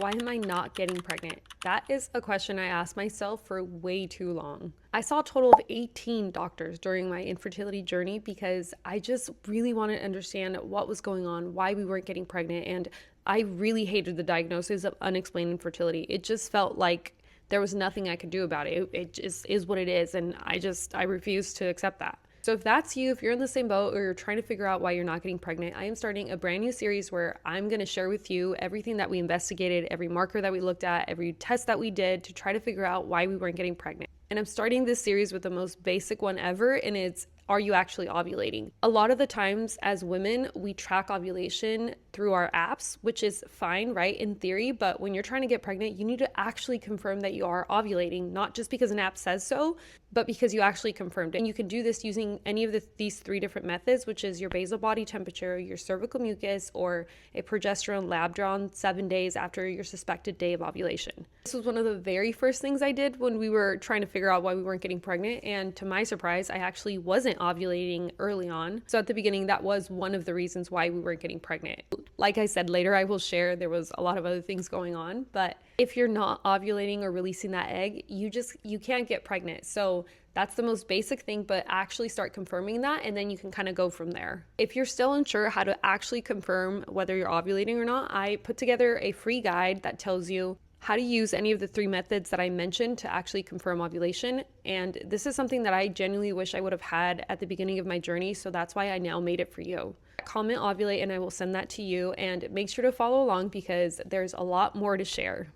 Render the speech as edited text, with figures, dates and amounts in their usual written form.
Why am I not getting pregnant? That is a question I asked myself for way too long. I saw a total of 18 doctors during my infertility journey because I just really wanted to understand what was going on, why we weren't getting pregnant, and I really hated the diagnosis of unexplained infertility. It just felt like there was nothing I could do about it. It just is what it is, and I refuse to accept that. So if that's you, if you're in the same boat or you're trying to figure out why you're not getting pregnant, I am starting a brand new series where I'm going to share with you everything that we investigated, every marker that we looked at, every test that we did to try to figure out why we weren't getting pregnant. And I'm starting this series with the most basic one ever, and it's, are you actually ovulating? A lot of the times as women, we track ovulation through our apps, which is fine, right, in theory, but when you're trying to get pregnant, you need to actually confirm that you are ovulating, not just because an app says so, but because you actually confirmed it. And you can do this using any of these three different methods, which is your basal body temperature, your cervical mucus, or a progesterone lab drawn 7 days after your suspected day of ovulation. This was one of the very first things I did when we were trying to figure out why we weren't getting pregnant. And to my surprise, I actually wasn't ovulating early on. So at the beginning, that was one of the reasons why we weren't getting pregnant. Like I said, later I will share there was a lot of other things going on, but if you're not ovulating or releasing that egg, you can't get pregnant. So that's the most basic thing, but actually start confirming that, and then you can kind of go from there. If you're still unsure how to actually confirm whether you're ovulating or not, I put together a free guide that tells you how to use any of the three methods that I mentioned to actually confirm ovulation. And this is something that I genuinely wish I would have had at the beginning of my journey, so that's why I now made it for you. Comment ovulate and I will send that to you, and make sure to follow along because there's a lot more to share.